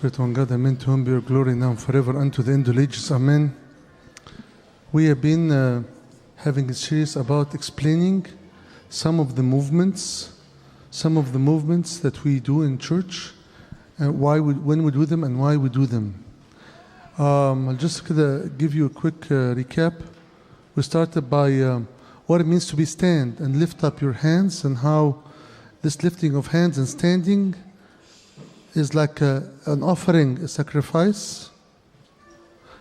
Spirit, one God, amen, to whom be your glory now and forever unto the end of ages, amen. We have been having a series about explaining some of the movements that we do in church, and when we do them and why we do them. I'll just give you a quick recap. We started by what it means to be stand and lift up your hands, and how this lifting of hands and standing is like an offering, a sacrifice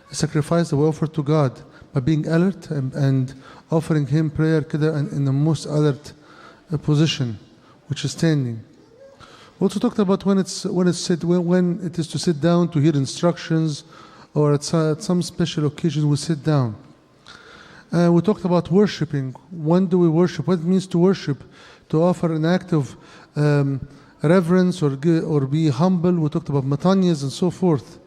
that we offer to God by being alert and offering Him prayer in the most alert position, which is standing. We also talked about when it is to sit down to hear instructions, or at some special occasions we sit down. We talked about worshiping. When do we worship? What it means to worship, to offer an act of reverence or be humble. We talked about matanyas and so forth.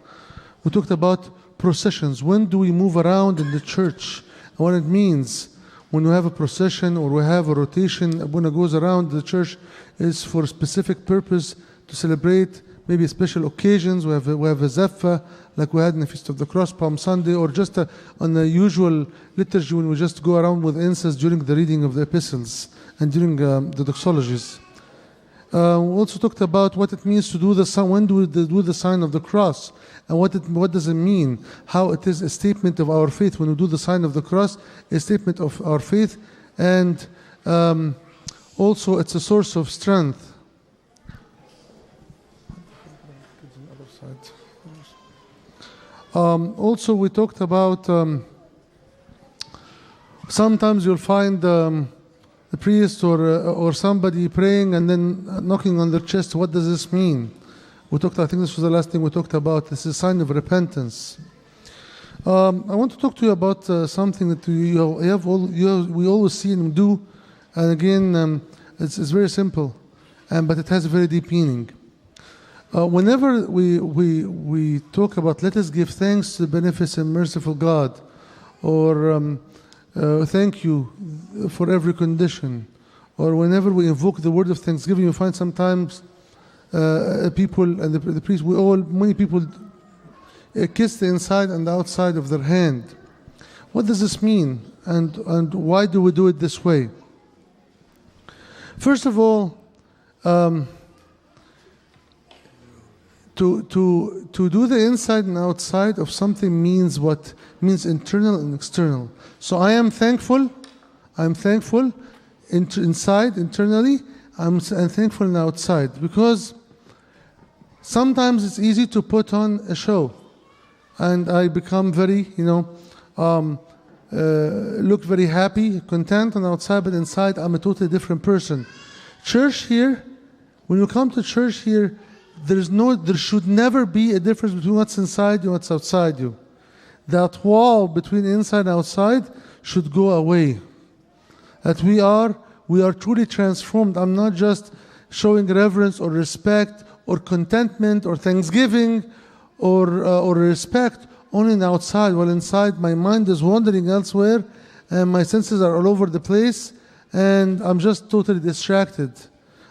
We talked about processions. When do we move around in the church? And what it means when we have a procession or we have a rotation, when it goes around the church, is for a specific purpose, to celebrate maybe special occasions. We have a zephyr, like we had in the Feast of the Cross, Palm Sunday, or just on the usual liturgy when we just go around with incense during the reading of the epistles and during the doxologies. We also talked about what it means to do when do we do the sign of the cross, and what does it mean, how it is a statement of our faith. When we do the sign of the cross, a statement of our faith, and also it's a source of strength. Also we talked about sometimes you'll find the priest or somebody praying and then knocking on their chest. What does this mean? I think this was the last thing we talked about. This is a sign of repentance. I want to talk to you about something that we always see and do, and again, it's very simple, but it has a very deep meaning. Whenever we talk about let us give thanks to the beneficent, merciful God, or thank you for every condition, or whenever we invoke the word of thanksgiving, you find sometimes people and the priest, many people kiss the inside and the outside of their hand. What does this mean, and why do we do it this way? First of all, to do the inside and outside of something means internal and external. So I am thankful. I'm thankful inside, internally. I'm thankful and outside, because sometimes it's easy to put on a show, and I become very, look very happy, content on the outside, but inside I'm a totally different person. Church here, when you come to church here, there should never be a difference between what's inside you and what's outside you. That wall between inside and outside should go away. That we are truly transformed. I'm not just showing reverence or respect or contentment or thanksgiving or respect only on the outside, while inside my mind is wandering elsewhere and my senses are all over the place and I'm just totally distracted.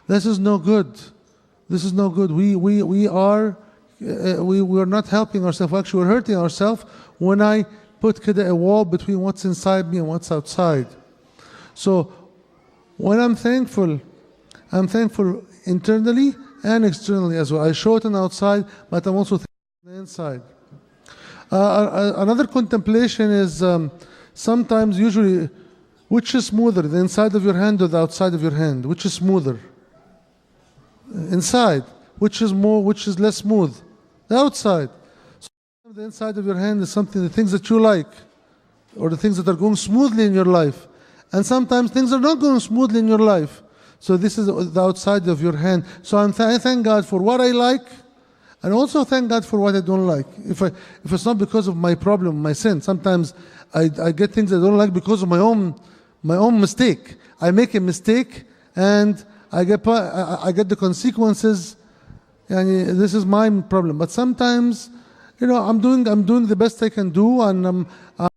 This is no good. This is no good. We are not helping ourselves. Actually, we're hurting ourselves when I put a wall between what's inside me and what's outside. So when I'm thankful internally and externally as well. I show it on the outside, but I'm also thankful on the inside. Another contemplation is usually, which is smoother, the inside of your hand or the outside of your hand? Which is smoother? Inside. Which is less smooth? The outside. So the inside of your hand is the things that you like, or the things that are going smoothly in your life. And sometimes things are not going smoothly in your life. So this is the outside of your hand. So I thank God for what I like, and also thank God for what I don't like. If it's not because of my problem, my sin, sometimes I get things I don't like because of my own mistake. I make a mistake and I get the consequences, and this is my problem. But sometimes, I'm doing the best I can do, and I'm